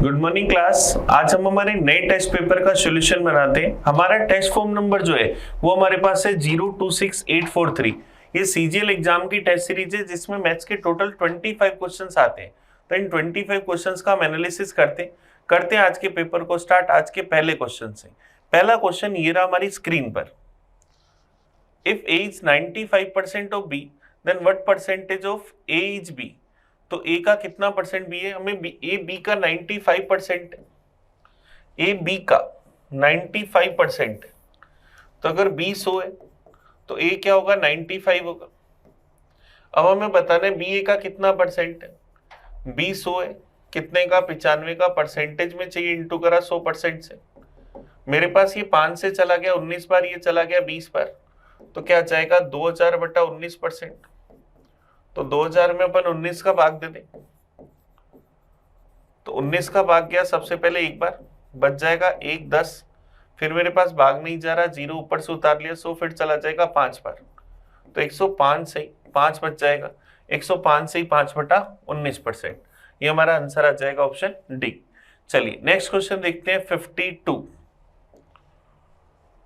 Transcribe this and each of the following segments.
Good morning class. आज हम हमारे नए टेस्ट पेपर का सॉल्यूशन बनाते हैं। हमारा टेस्ट फॉर्म नंबर जो है वो हमारे पास है 026843। ये सीजीएल एग्जाम की टेस्ट सीरीज है जिसमें मैथ्स के टोटल 25 क्वेश्चंस आते हैं। तो इन 25 क्वेश्चंस का हम एनालिसिस करते हैं आज के पेपर को स्टार्ट। आज के पहले क्वेश्चन से पहला क्वेश्चन ये रहा हमारी स्क्रीन पर। If A is 95% of B then what percentage of A is B. तो ए का कितना परसेंट बी है, हमें ए बी का 95% है, ए बी का 95% है। तो अगर बी 100 है तो ए क्या होगा, 95 होगा। अब हमें बताना है बी ए का कितना परसेंट है। बी 100 है, कितने का, 95 का, परसेंटेज में चाहिए, इंटू करा 100% से। मेरे पास ये 5 से चला गया 19 बार, ये चला गया 20 बार, तो क्या जाएगा 2000/19%। तो 2000 में अपन 19 का भाग दे दें, तो 19 का भाग गया सबसे पहले एक बार, बच जाएगा 1 10, फिर मेरे पास भाग नहीं जा रहा, 0 ऊपर से उतार लिया, 100 फिर चला जाएगा 5 बार, तो 105 से 5 बच जाएगा, 105 से 5/19%। ये हमारा आंसर आ जाएगा ऑप्शन डी। चलिए नेक्स्ट क्वेश्चन देखते हैं 52।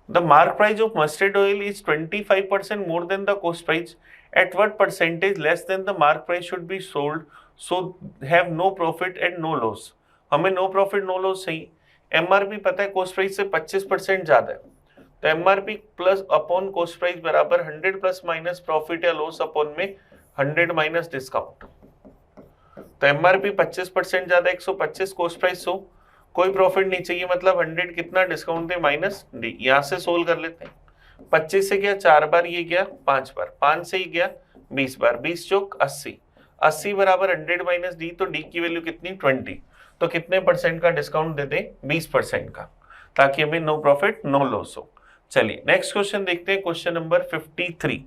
The mark price of mustard oil is 25% more than the cost price. At what percentage less than the mark price should be sold so have no profit and no loss? हमें no profit no loss सही। MRP पता है cost price से 25% ज्यादा है, तो MRP plus upon cost price बराबर 100 plus minus profit या लॉस अपॉन में 100 माइनस डिस्काउंट। तो MRP 25% ज्यादा, 125, cost price 100, कोई प्रॉफिट नहीं चाहिए, मतलब 100 कितना डिस्काउंट दे, माइनस डी। यहां से सोल्व कर लेते हैं। 25 से गया 4 बार, ये गया 5 बार, 5 से ही गया 20 बार, 20 चौक 80, 80 बराबर 100 माइनस डी, तो डी की वैल्यू कितनी, 20। तो कितने परसेंट का डिस्काउंट दे दे, 20% का, ताकि हमें नो प्रॉफिट नो लॉस हो। चलिए नेक्स्ट क्वेश्चन देखते हैं, question number 53।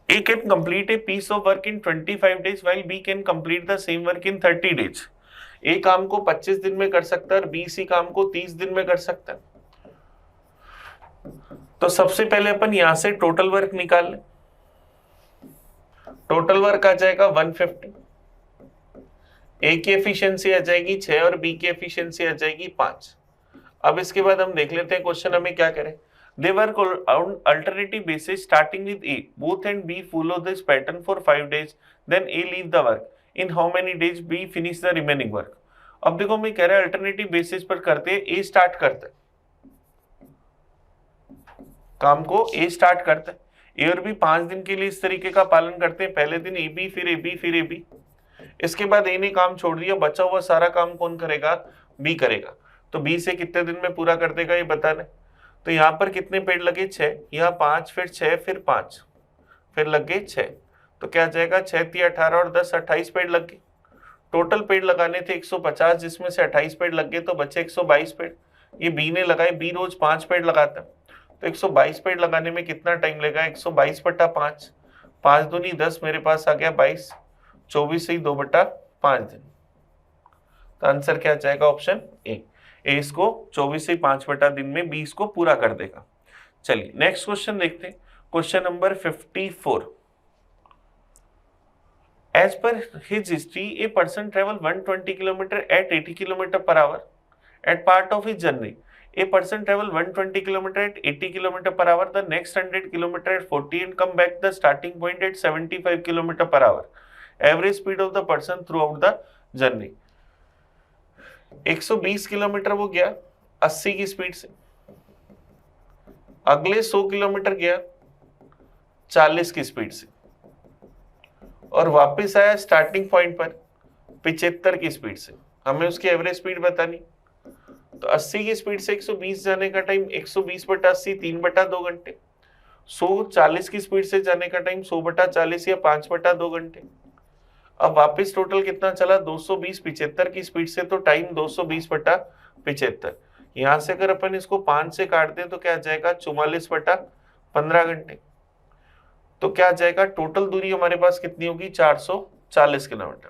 A can complete a piece of work in 25 days while B can complete the same work in 30 days. A काम को 25 दिन में कर सकता है और बी सी काम को 30 दिन में कर सकता है। तो सबसे पहले अपन यहां से टोटल वर्क निकाल लें। टोटल वर्क आ जाएगा 150, ए की एफिशिएंसी आ जाएगी 6 और बी की एफिशिएंसी आ जाएगी 5। अब इसके बाद हम देख लेते हैं क्वेश्चन हमें क्या करें। They work on alternative basis starting with A, both and B follow this pattern for 5 days, then A leave the work in how many days B finish the remaining work. अब देखो मैं कह रहा है alternative basis पर करते हैं, ए start करता है काम को, ए स्टार्ट करता है, ए और बी 5 दिन के लिए इस तरीके का पालन करते हैं। पहले दिन ए बी, फिर ए बी, फिर ए बी। इसके बाद ए ने काम छोड़ दिया, बचा हुआ सारा काम कौन करेगा, बी करेगा। तो बी से कितने दिन में पूरा कर देगा ये बताना। तो यहाँ पर कितने पेड़ लगे, 6, यहाँ 5, फिर 6, फिर 5, फिर लग गए 6। तो क्या जाएगा, 6 × 18 और 10 28 पेड़ लग गए। टोटल पेड़ लगाने थे 150, जिसमें से 28 पेड़ लग गए, तो बचे 122 पेड़। ये बी ने लगाए, बी रोज 5 पेड़ लगाता है, तो 122 पेड़ लगाने में कितना टाइम लगेगा, 122/5, 5 दूनी 10, मेरे पास आ गया 22, 24 से 2/5 दिन। तो आंसर क्या जाएगा, ऑप्शन ए। ए इसको 24 से 5 दिन में बी इसको पूरा कर देगा। चलिए नेक्स्ट क्वेश्चन देखते हैं, question number 54। As per his history, a person travel 120 km at 80 km per hour. At part of his journey, a person travel 120 km at 80 km per hour, the next 100 km at 40 and come back the starting point at 75 km per hour. Average speed of the person throughout the journey. 120 kilometre वो गया 80 की speed से, अगले 100 kilometre गया 40 की speed से, और वापस आया स्टार्टिंग पॉइंट पर 75 की स्पीड से। हमें उसकी एवरेज स्पीड बतानी। तो 80 की स्पीड से 120 जाने का टाइम 120/80, 3/2 घंटे। 140 की स्पीड से जाने का टाइम 100/40 या 5/2 घंटे। अब वापस टोटल कितना चला, 220 75 की स्पीड से, तो टाइम 220/75। यहां से अगर अपन इसको 5 से काट दें तो क्या जाएगा, 44/15 घंटे। तो क्या जाएगा, टोटल दूरी हमारे पास कितनी होगी, 440 किलोमीटर।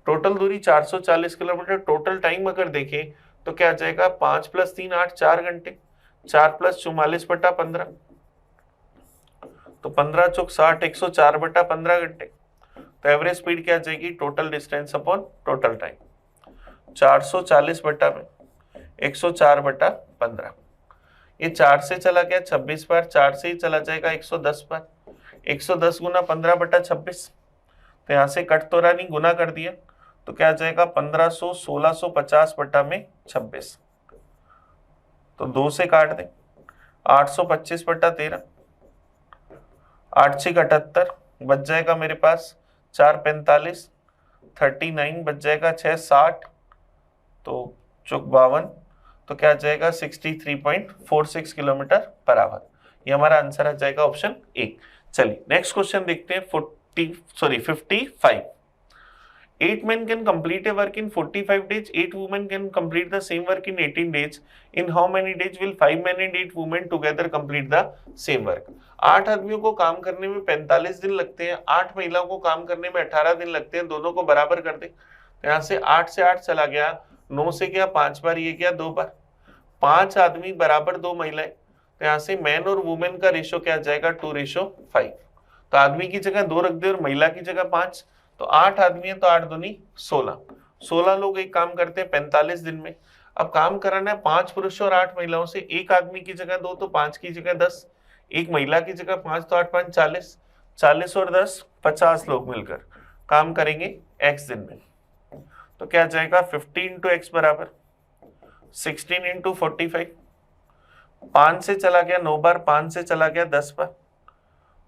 टोटल दूरी 440 किलोमीटर। टोटल टाइम अगर देखें तो क्या जाएगा, 5 + 3 8, 4 घंटे, 4 + 44/15, तो 15 चौक 60, 104/15 घंटे। तो एवरेज स्पीड क्या जाएगी, total distance upon total time. 440 बटा में 104 बटा 15। ये 4 से चला गया 26 बार, 4 से ही चला जाएगा 110 बार, 110 गुना 15 बटा 26। तो यहाँ से कट तो रहा नहीं, गुना कर दिया, तो क्या आ जाएगा 1500 1650 बटा में 26। तो 2 से काट दें, 825 बटा 13, 8 6 78 बच जाएगा मेरे पास 4 45, 39 बच जाएगा 6 60, तो चौक 52, तो क्या आ जाएगा 63.46 किलोमीटर पर आवर। ये हमारा आंसर आ जाएगा ऑप्शन ए। चलिए नेक्स्ट क्वेश्चन देखते हैं 55। 8 men can complete a work in 45 days. 8 women can complete the same work in 18 days. In how many days will 5 men and 8 women together complete the same work? 8 आदमियों को काम करने में 45 दिन लगते हैं, 8 महिलाओं को काम करने में 18 दिन लगते हैं, दोनों को बराबर कर दे। यहाँ से 8 से 8 चला गया, 9 से गया 5 बार, ये गया 2 बार, 5 आदमी बराबर 2 महिलाएं, तो यहाँ से मैन और वुमेन का रेशो क्या जाएगा 2:5। तो आदमी की जगह 2 रख दे और महिला की जगह 5, तो 8 आदमी है तो 8 दूनी 16 लोग एक काम करते हैं 45 दिन में। अब काम कराना है 5 पुरुषों और 8 महिलाओं से, एक आदमी की जगह 2 तो 5 की जगह 10, एक महिला की जगह 5 तो 8 5 40, 40 और 10 50 लोग मिलकर काम करेंगे x दिन में। तो क्या जाएगा 50 इंटू एक्स बराबर 16 इंटू 45। 5 से चला गया 9 बार, 5 से चला गया 10 बार,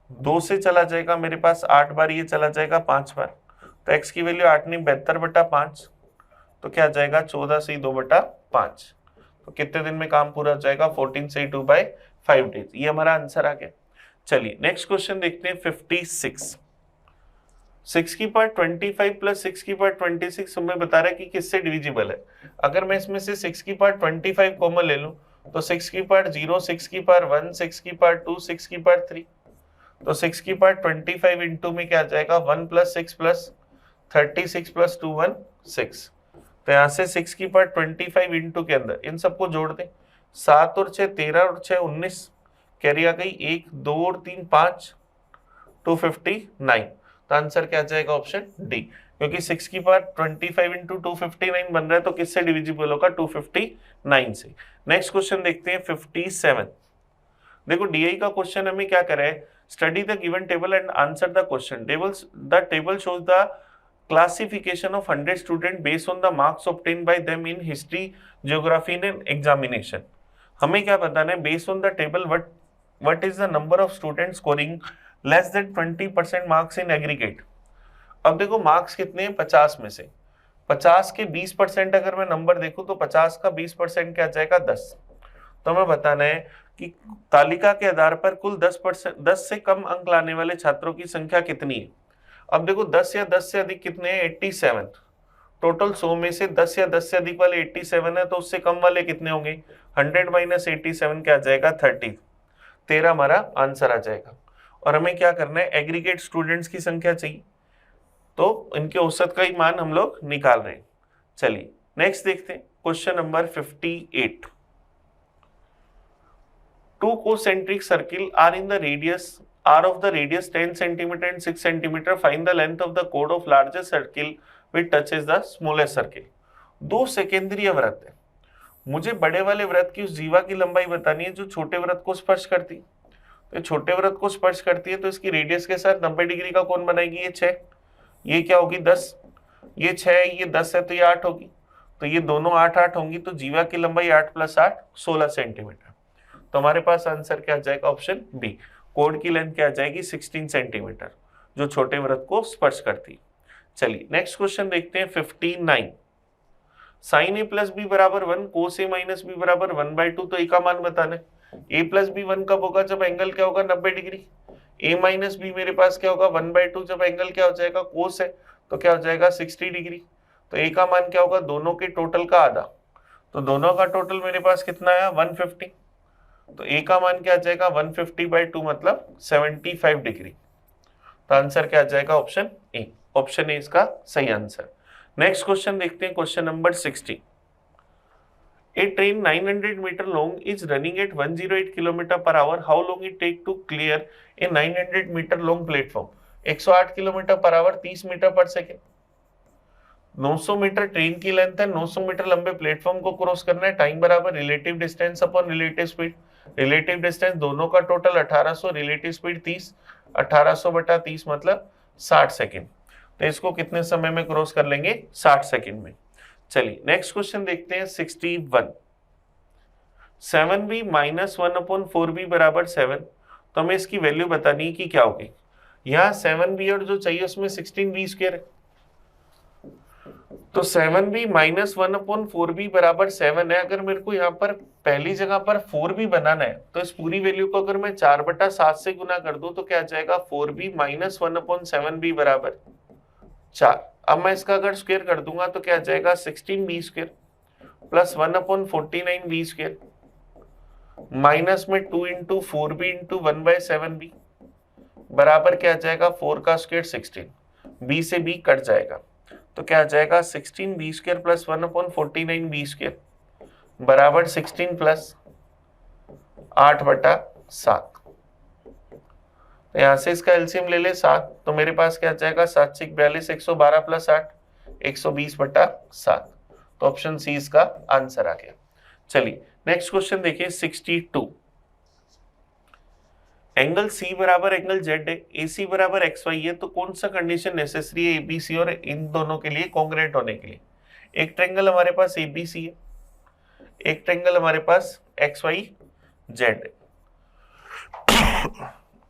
2 से चला जाएगा मेरे पास 8 बार, ये चला जाएगा 5 बार, तो x की वैल्यू 8 नहीं 72 बटा 5, तो क्या जाएगा 14 से 2 बटा 5। तो कितने दिन में काम पूरा हो जाएगा 14 से 2/5 डेज। ये हमारा आंसर आ गया। चलिए नेक्स्ट क्वेश्चन देखते हैं 56। 6 की पावर 25 प्लस 6 की पावर 26 हमें बता रहा है कि किससे डिविजिबल है। अगर मैं इसमें से 6 की पावर 25 कॉमन ले लूं तो 6 की पावर 0, 6 की पावर 1, 6 की पावर 2, 6 की पावर 3, तो 6 की पावर 25 इंटू में क्या आ जाएगा 1 प्लस 6 प्लस 36 प्लस 2 1 6। तो यहाँ से 6 की पावर 25 इंटू के अंदर इन सबको जोड़ दें, 7 और 6 13 और 6 19, कैरी आ गई 1 2 और 3 5, 259। तो आंसर क्या जाएगा ऑप्शन डी, क्योंकि 6 की पावर 25 इंटू 259 बन रहा है, तो किससे डिविजिबल होगा 259 से। नेक्स्ट क्वेश्चन देखते हैं 57। देखो डीआई का क्वेश्चन हमें क्या करे है, study the given table and answer the question. The table shows the classification of 100 students based on the marks obtained by them in history, geography and examination। हमें क्या बताना है, based on the table what is the number of students scoring less than 20% marks in aggregate। अब देखो marks कितने हैं 50 में से, 50 के 20% अगर मैं नंबर देखूं तो 50 का 20% क्या जाएगा 10। तो हमें बताना है कि तालिका के आधार पर कुल 10 से कम अंक लाने वाले छात्रों की संख्या कितनी है। अब देखो 10 या 10 से अधिक कितने हैं 87, टोटल 100 में से 10 या 10 से अधिक वाले 87 है, तो उससे कम वाले कितने होंगे 100 माइनस 87 क्या आ जाएगा 30, 13 हमारा आंसर आ जाएगा। और हमें क्या करना है एग्रीगेट स्टूडेंट्स की संख्या चाहिए, तो इनके औसत का ही मान हम लोग निकाल रहे हैं। चलिए नेक्स्ट देखते हैं question number 58। 2 concentric circle are in the radius are of the radius 10 cm and 6 cm. Find the length of the chord of largest circle which touches the smallest circle। 2 सेकेंद्रीय वृत्त है, मुझे बड़े वाले वृत्त की उस जीवा की लंबाई बतानी है जो छोटे वृत्त को स्पर्श करती है। तो छोटे वृत्त को स्पर्श करती है तो इसकी रेडियस के साथ 90 डिग्री का कोण बनाएगी, ये 6, ये क्या होगी 10, ये 6 ये 10 है तो ये 8 होगी, तो ये दोनों 8 8 होंगी, तो जीवा की लंबाई 8 + 8 16 सेंटीमीटर। तो हमारे पास आंसर क्या जाएगा ऑप्शन बी, कोड की लेंथ क्या जाएगी 16 सेंटीमीटर जो छोटे वृत्त को स्पर्श करती। चलिए नेक्स्ट क्वेश्चन देखते हैं 59। साइन ए प्लस बी बराबर 1, कोस ए माइनस बी बराबर 1/2। तो ए का मान बताना है, ए प्लस बी 1 कब होगा जब एंगल क्या होगा 90 डिग्री, ए माइनस बी मेरे पास क्या होगा 1/2 जब एंगल क्या हो जाएगा कोस है तो क्या हो जाएगा 60 डिग्री। तो ए का मान क्या होगा दोनों के टोटल का आधा, तो दोनों का टोटल मेरे पास कितना आया 150, तो ए का मान क्या आ जाएगा 150/2 मतलब 75 डिग्री। तो आंसर क्या आ जाएगा ऑप्शन ए, ऑप्शन ए इसका सही आंसर। नेक्स्ट क्वेश्चन देखते हैं question number 60। A train 900 metre long is running at 108 kilometre per hour, how long it take to clear a 900 metre long platform. 108 kilometre per hour 30 metre per second. 900 metre train की length है, 900 metre लंबे platform को cross करना है, time बराबर relative distance upon relative speed. Relative distance दोनों का total 1800, relative speed 30, 1800 बटा 30 मतलब 60 सेकेंड। तो इसको कितने समय में क्रॉस कर लेंगे? 60 सेकेंड में। चलिए नेक्स्ट क्वेश्चन देखते हैं 61। 7b माइनस 1/4b बराबर 7। तो हमें इसकी वैल्यू बतानी है कि क्या होगी। यहाँ 7b और जो चाहिए उसमें 16b स्क्वायर है, तो 7b माइनस 1/4b बराबर 7 है। अगर मेरे को यहाँ पर पहली जगह पर 4b बनाना है तो इस पूरी वैल्यू को अगर मैं 4/7 से गुना कर दूं तो क्या आ जाएगा? 4b माइनस 1/7b बराबर 4। अब मैं इसका अगर स्क्वायर कर दूंगा तो क्या आ जाएगा? 16b square plus 1/49b square minus में 2 इंटू 4b इंटू 1/7b बराबर क्या आ जाएगा? 4 का स्क्वायर 16, b से b कट जाएगा तो क्या आ जाएगा? 16b square plus 1/49b square बराबर 16 प्लस 8/7। तो यहां से इसका एलसीएम ले ले 7, तो मेरे पास क्या आ जाएगा? 7 से 42, 112 प्लस 8 120/7। तो ऑप्शन सी इसका आंसर आ गया। चलिए नेक्स्ट क्वेश्चन देखिए 62। एंगल सी बराबर एंगल जेड है, ए सी बराबर एक्स वाई है, तो कौन सा कंडीशन नेसेसरी है एबीसी और इन दोनों के लिए कॉन्ग्रुएंट होने के लिए? एक ट्रायंगल हमारे पास एबीसी है, एक ट्रायंगल हमारे पास एक्स वाई जेड है।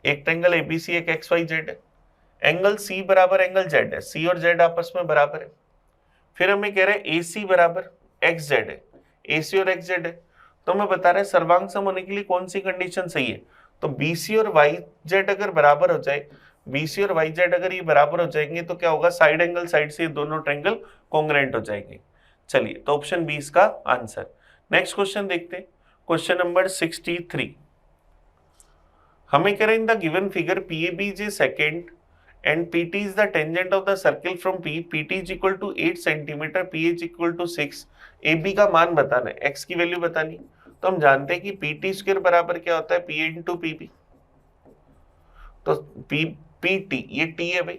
एक ट्रायंगल एबीसी एक एक्स वाई जेड है। एंगल सी बराबर एंगल जेड है, सी और जेड आपस में बराबर है। फिर हमें कह रहे हैं ए सी बराबर एक्स जेड है, ए सी और एक्स जेड है। तो हमें बता रहे हैं सर्वांग सम होने के लिए कौन सी कंडीशन सही है? तो बी सी और वाई जेड अगर बराबर हो जाए, बी सी और वाई जेड अगर ये बराबर हो जाएंगे तो क्या होगा? साइड एंगल साइड से ये दोनों ट्रायंगल कॉन्ग्रुएंट हो जाएंगे। चलिए तो ऑप्शन बी इसका आंसर। नेक्स्ट क्वेश्चन देखते हैं, क्वेश्चन नंबर 63। हमें कह रहे हैं in the given figure PAB is a secant and PT is the tangent of the circle from P, PT is equal to 8 centimetre, PH is equal to 6, AB का मान बताना है, X की value बतानी। तो हम जानते हैं कि PT स्क्वायर बराबर क्या होता है? PA into PP। तो PT ये T है भाई,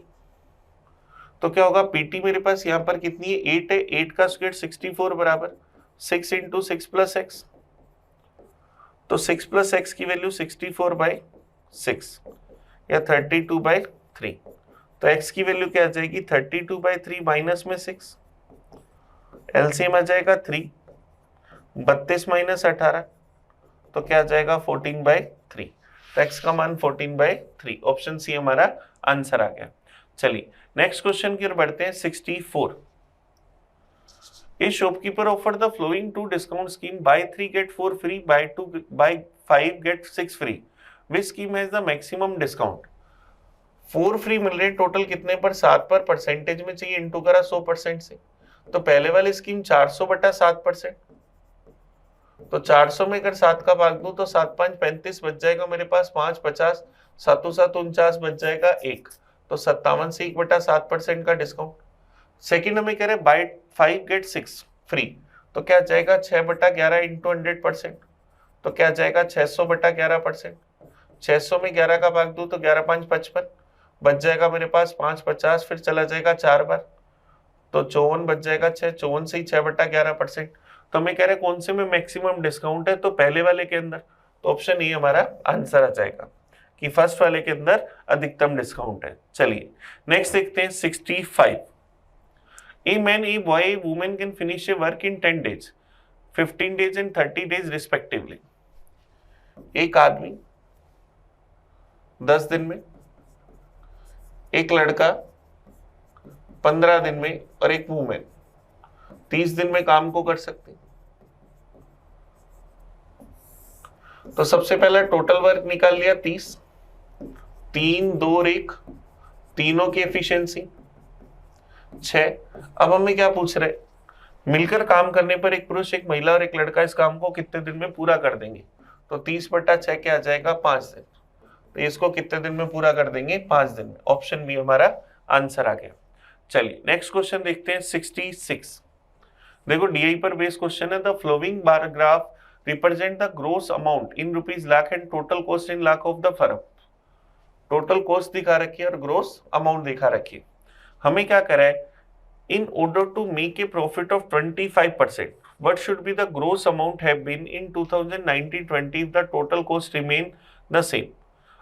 तो क्या होगा? PT मेरे पास यहाँ पर कितनी है? 8 है, 8 का स्क्वायर 64 बराबर 6 इंटू 6 प्लस एक्स। तो 6 प्लस एक्स की वैल्यू 64/6 या 32/3। तो x की वैल्यू क्या आ जाएगी? 32/3 माइनस में 6, एलसीएम आ जाएगा 3, 32 माइनस 18 तो क्या आ जाएगा? 14/3। तो x का मान 14/3, ऑप्शन सी हमारा आंसर आ गया। चलिए नेक्स्ट क्वेश्चन की ओर बढ़ते हैं 64। A shopkeeper offered the following two discount scheme: buy 3 get 4 free, buy 5 get 6 free. Which scheme has the maximum discount? 4 free मिल रहे टोटल कितने पर? 7 पर, परसेंटेज में चाहिए इंटू करा 100% से। तो पहले वाली स्कीम 400/7%, तो 400 में अगर 7 का भाग दूं तो 7 5 35 बच जाएगा मेरे पास, 5 50, 7 7 49 बच जाएगा 1, तो 57 से 1/7% का डिस्काउंट। सेकेंड हमें कह रहे हैं बाय 5 गेट 6 फ्री, तो क्या जाएगा? 6/11 इंटू 100%, तो क्या जाएगा? 600/11%। 600 में 11 का भाग दूं तो 11 5 55 बच जाएगा मेरे पास, 5 50 फिर चला जाएगा 4 बार, तो 54 बच जाएगा 6, 54 से ही 6/11%। तो हमें कह रहे हैं कौन से में मैक्सिमम डिस्काउंट है? तो पहले वाले के अंदर, तो ऑप्शन ए हमारा आंसर आ जाएगा कि फर्स्ट वाले के अंदर अधिकतम डिस्काउंट है। चलिए नेक्स्ट देखते हैं 65। A man, a boy, a woman can finish a work in 10 days, 15 days and 30 days respectively. एक आदमी 10 दिन में, एक लड़का 15 दिन में और एक वूमेन 30 दिन में काम को कर सकते। तो सबसे पहला टोटल वर्क निकाल लिया 30, 3 2 और 1 तीनों की एफिशिएंसी 6। अब हमें क्या पूछ रहे? मिलकर काम करने पर एक पुरुष, एक महिला और एक लड़का इस काम को कितने दिन में पूरा कर देंगे? तो 30/6 क्या आ जाएगा? 5 दिन। तो इसको कितने दिन में पूरा कर देंगे? 5 दिन में। ऑप्शन बी हमारा आंसर आ गया। चलिए नेक्स्ट क्वेश्चन देखते हैं 66। देखो डीआई पर बेस्ड क्वेश्चन है। The following bar graph represent the gross amount in rupees lakh and total cost in lakh of the firm. Total cost दिखा रखी है और ग्रोस अमाउंट दिखा रखी है। हमें क्या करा है? In order to make a profit of 25%, what should be the gross amount have been in 2019-20 if the total cost remain the same?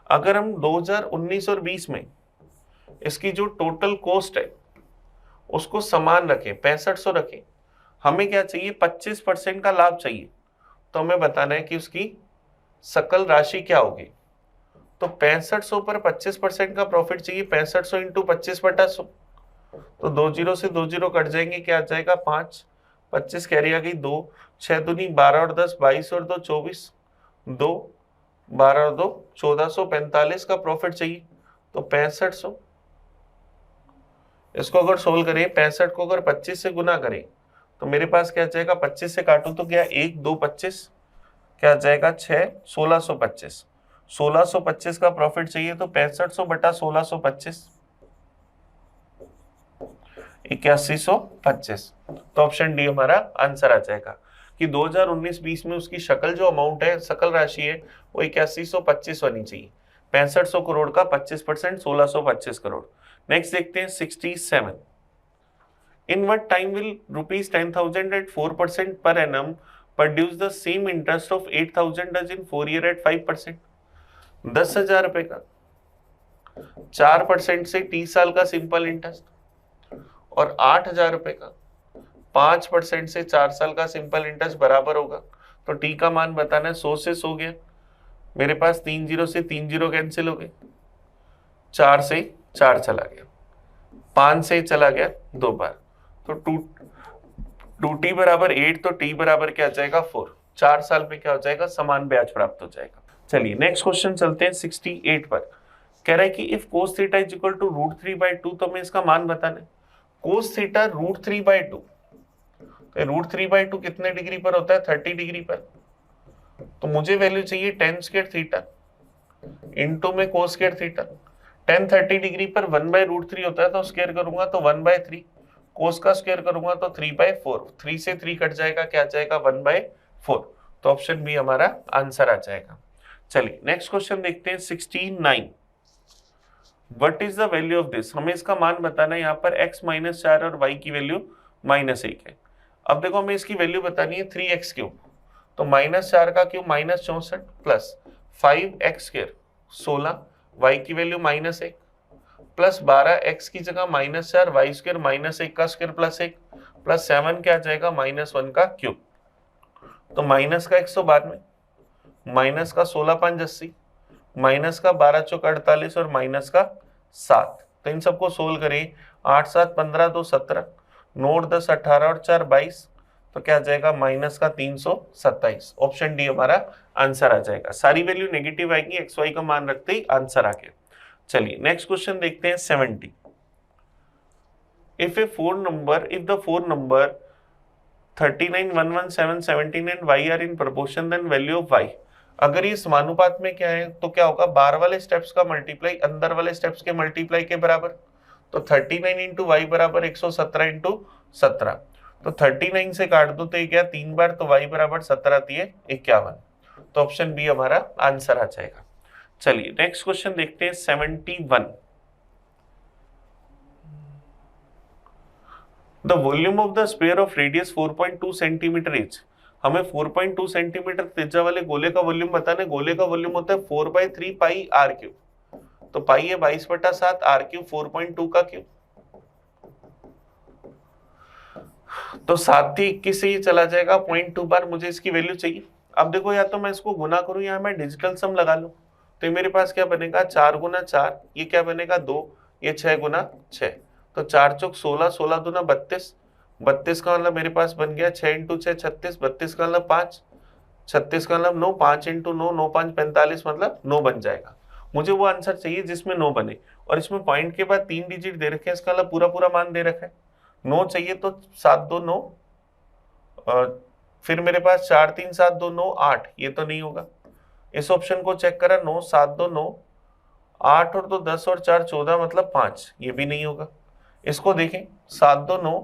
अगर हम 2019 और 20 में इसकी जो टोटल कॉस्ट है उसको समान रखें, 6500 रखें, हमें क्या चाहिए? 25% का लाभ चाहिए। तो हमें बताना है कि उसकी सकल राशि क्या होगी। तो 6500 पर 25% का प्रॉफिट चाहिए, 6500 इंटू 25/100, तो 2 जीरो से 2 जीरो कट जाएंगे, क्या आ जाएगा? 5, 25 कैरी आ गई, 2, 6 दूनी 12 और 10 22 और 2 24, 2 12 और 2 1445 का प्रॉफिट चाहिए। तो 6500, इसको अगर सोल्व करें, 65 को अगर 25 से गुना करें तो मेरे पास क्या जाएगा? 25 से काटूं तो क्या? 1 2 25, क्या जाएगा? 6 1625, 1625 का प्रॉफिट चाहिए। तो 6500 बटा 1625 8125। तो ऑप्शन डी हमारा आंसर आ जाएगा कि 2019-20 में उसकी शकल जो अमाउंट है, सकल राशि है, वो 8125 होनी चाहिए। 6500 करोड़ का 25% 1625 करोड़। नेक्स्ट देखते हैं 67। In what time will ₹10,000 at 4% per annum produce the same interest of 8,000 as in 4 year at 5%? 10,000 रुपए का 4% से 30 साल का सिंपल इंटरेस्ट, और 8,000 रुपए का 5% से 4 साल का सिंपल इंटरेस्ट बराबर होगा। तो टी का मान बताना है। 100 से 100 गया, मेरे पास 3 जीरो से 3 जीरो कैंसिल हो गए, 4 से 4 चला गया, 5 से चला गया 2 बार, तो 2t बराबर 8, तो t बराबर क्या आ जाएगा? 4। 4 साल में क्या हो जाएगा? समान ब्याज प्राप्त हो जाएगा। चलिए नेक्स्ट क्वेश्चन चलते हैं 68 पर। कह रहा है कि if cos theta is equal to √3/2, तो हमें इसका मान बताना है। cos थीटा √3/2, √3/2 कितने डिग्री पर होता है? 30 डिग्री पर। तो मुझे वैल्यू चाहिए tan स्क्वायर थीटा इंटू में cos square theta. tan 30 degree पर 1/√3 होता है, तो स्क्वायर करूंगा तो 1/3, cos का स्क्वायर करूंगा तो 3/4, 3 से 3 कट जाएगा, क्या जाएगा? 1/4। तो ऑप्शन बी हमारा आंसर आ जाएगा। चलिए नेक्स्ट क्वेश्चन देखते हैं 69। What is the value of this? हमें इसका मान बताना है। यहाँ पर x -4 और y की वैल्यू -1 है। अब देखो हमें इसकी वैल्यू बतानी है 3x क्यूब, तो -4 का क्यूब -64 प्लस 5x² 16, y की वैल्यू -1 प्लस 12x की जगह -4, y² -1 का स्क्वायर प्लस 1 प्लस 7 क्या आ जाएगा? -1 का क्यूब। तो माइनस का 112, माइनस का 16 5 80, माइनस का 12 चौक 48 और माइनस का 7। तो इन सबको सोल्व करें, 8 7 15 2 17, 9 10 18 और 4 22, तो क्या आ जाएगा? माइनस का 327। ऑप्शन डी हमारा आंसर आ जाएगा। सारी वैल्यू नेगेटिव आएगी, एक्स वाई का मान रखते ही आंसर आ गया। चलिए नेक्स्ट क्वेश्चन देखते हैं 70। If the four number 39 1 1 7 17 and y are in proportion, then value of y। अगर ये समानुपात में क्या है तो क्या होगा? बाहर वाले स्टेप्स का मल्टीप्लाई अंदर वाले स्टेप्स के मल्टीप्लाई के बराबर। तो 39 इंटू वाई बराबर 117 इंटू 17, तो 39 से काट दो तो ये क्या? 3 बार, तो y बराबर 17 आती है 51। तो ऑप्शन बी हमारा आंसर आ जाएगा। चलिए नेक्स्ट क्वेश्चन देखते हैं 71। The volume of the sphere of radius 4.2 centimetre is. हमें 4.2 सेंटीमीटर त्रिज्या वाले गोले का वॉल्यूम बताना है। गोले का वॉल्यूम होता है 4/3 पाई r क्यूब, तो पाई है 22/7, r क्यूब 4.2 का क्यूब, तो 7 ही 21 से ये चला जाएगा 0.2 बार। मुझे इसकी वैल्यू चाहिए। अब देखो, या तो मैं इसको गुना करूं या मैं डिजिटल सम लगा लूं, तो ये मेरे पास क्या बनेगा? 4 गुना 4, ये क्या बनेगा? 2, ये 6 गुना 6, तो 4 चौक 16, 16 दूना 32, 32 का मतलब मेरे पास बन गया 6 इंटू 6 36, 32 का मतलब 5, 36 का मतलब 9, 5 इंटू 9, 9 5 45, मतलब 9 बन जाएगा। मुझे वो आंसर चाहिए जिसमें 9 बने, और इसमें पॉइंट के बाद 3 डिजिट दे रखे हैं, इसका मतलब पूरा पूरा मान दे रखा है। 9 चाहिए तो 7 2 9, फिर मेरे पास 4 3 7 2 9 8, ये तो नहीं होगा। इस ऑप्शन को चेक करा, 9 7 2 9, 8 और 2 10 और 4 14, मतलब 5, ये भी नहीं होगा। इसको देखें, 7 2 9,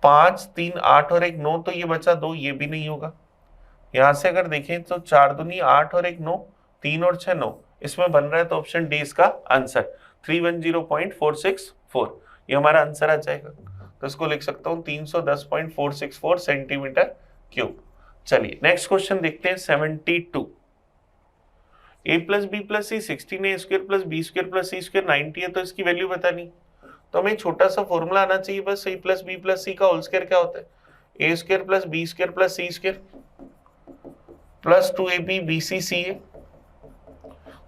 5 3 8 और 1 9, तो ये बचा 2, ये भी नहीं होगा। यहां से अगर देखें तो 4 दूनी 8 और 1 9, 3 और 6 9, इसमें बन रहा है, तो ऑप्शन डी इसका आंसर 310.464। ये हमारा आंसर आ जाएगा। तो इसको लिख सकता हूँ 310.464 सेंटीमीटर क्यूब। चलिए नेक्स्ट क्वेश्चन देखते हैं 72। a plus B plus C 16a square plus B square plus C square 90 है, तो इसकी वैल्यू बतानी। तो हमें छोटा सा फॉर्मूला आना चाहिए बस, a plus B plus C का होल स्क्वायर क्या होता है, a square plus B square plus C square plus 2ab bc c है।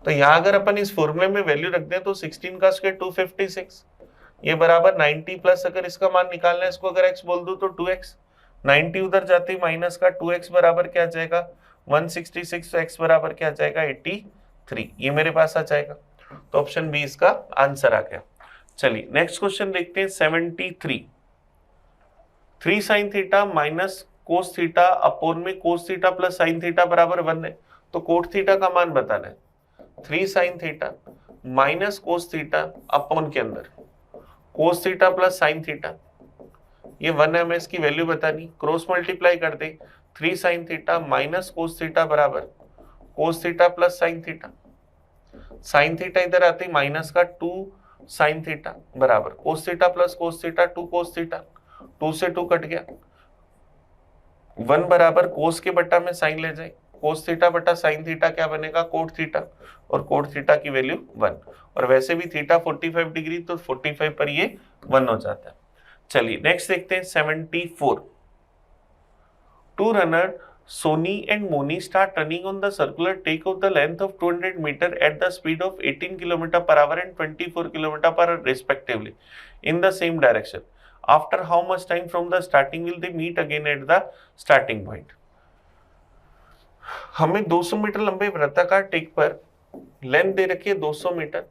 तो यहाँ अगर अपन इस फॉर्मूले में वैल्यू रख दें तो 16 का स्क्वायर 256, ये बराबर 90 प्लस अगर इसका मान निकालना है, इसको अगर x बोल दो तो 2x, 90 उधर जाते ही माइनस का 2x बराबर क्या आ जाएगा 166, तो x बराबर क्या आ जाएगा 83, ये मेरे पास आ जाएगा। तो ऑप्शन बी इसका आंसर आ गया। चलिए नेक्स्ट क्वेश्चन देखते हैं 73। 3 sine theta minus cos theta upon में cos theta plus sine theta बराबर 1 है, तो कोट थीटा का मान बताना है। 3 sine theta minus cos theta upon के अंदर कोस थीटा प्लस साइन थीटा, ये 1 है, हमें इसकी वैल्यू बतानी। क्रॉस मल्टीप्लाई कर दे, 3 sine theta minus cos theta बराबर cos theta plus sine theta, sine theta इधर आते ही माइनस का 2 साइन थीटा बराबर cos theta plus cos theta 2 cos theta, 2 से 2 कट गया, 1 बराबर कोस के बट्टा में साइन ले जाए, कोस थीटा बटा साइन थीटा क्या बनेगा कोट थीटा, और कोट थीटा की वैल्यू 1, और वैसे भी थीटा 45 डिग्री तो 45 पर ये 1 हो जाता है। चलिए नेक्स्ट देखते हैं 74। 2 runner Soni and Moni start running on the circular track of the length of 200 metre at the speed of 18 kilometre per hour and 24 kilometre per hour respectively in the same direction. After how much time from the starting will they meet again at the starting point. हमें 200 metre लंबे वृत्ताकार take पर length दे रखी है 200 metre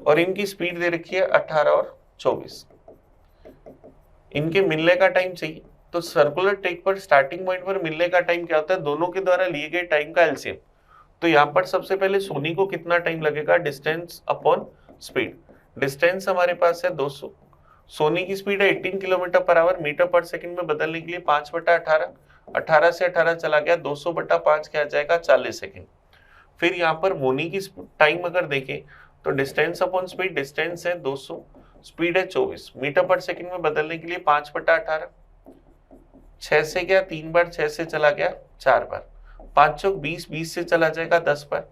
और इनकी speed दे रखी है 18 और 24। इनके मिलने का टाइम चाहिए, तो सर्कुलर टेक पर स्टार्टिंग पॉइंट पर मिलने का टाइम क्या होता है, दोनों के द्वारा लिए गए टाइम का एलसीएम। तो यहाँ पर सबसे पहले सोनी को कितना टाइम लगेगा, डिस्टेंस अपॉन स्पीड। डिस्टेंस हमारे पास है 200, सोनी की स्पीड है 18 किलोमीटर पर आवर, मीटर पर सेकंड में बदलने के लिए 5/18, 18 से 18 चला गया, 200/5 क्या आ जाएगा 40 सेकंड। फिर यहाँ पर मोनी की टाइम अगर देखें तो डिस्टेंस अपॉन स्पीड, डिस्टेंस है 200, स्पीड है 24, मीटर पर सेकंड में बदलने के लिए 5/18, 6 से गया 3 बार, 6 से चला गया 4 बार, 5 चौक 20, 20 से चला जाएगा 10 बार,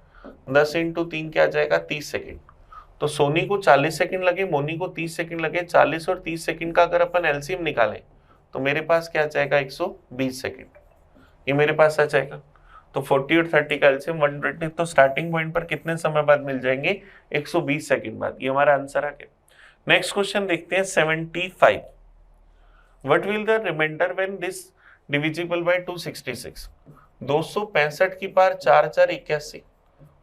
10 × 3 क्या आ जाएगा 30 सेकंड। तो सोनी को 40 सेकंड लगे, मोनी को 30 सेकंड लगे, 40 और 30 सेकंड का अगर अपन एलसीएम निकालें तो मेरे पास क्या आ जाएगा 120 सेकंड, ये मेरे पास आ जाएगा। तो 40 और 30 का एलसीएम 120, तो स्टार्टिंग पॉइंट पर कितने समय बाद मिल जाएंगे 120 सेकंड बाद, ये हमारा आंसर आ गया। नेक्स्ट क्वेश्चन देखते हैं 75। What will the remainder when this divisible by 266। 265 की पावर 4 4 81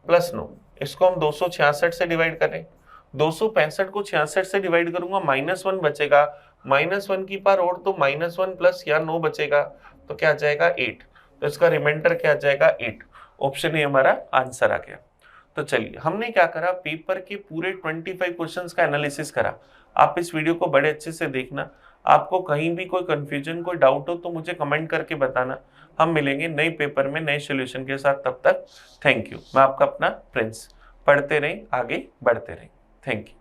प्लस 9, इसको हम 266 से डिवाइड करें, 265 को 66 से डिवाइड करूंगा -1 बचेगा, -1 की पावर और तो -1 प्लस या 9 बचेगा, तो क्या आ जाएगा 8, तो इसका रिमाइंडर क्या आ जाएगा 8। ऑप्शन ए हमारा आंसर आ गया। तो चलिए हमने क्या करा, पेपर के पूरे 25 क्वेश्चंस का एनालिसिस करा। आप इस वीडियो को बड़े अच्छे से देखना, आपको कहीं भी कोई कंफ्यूजन कोई डाउट हो तो मुझे कमेंट करके बताना। हम मिलेंगे नए पेपर में नए सॉल्यूशन के साथ, तब तक थैंक यू। मैं आपका अपना प्रिंस, पढ़ते रहें, आगे बढ़ते रहें, थैंक यू।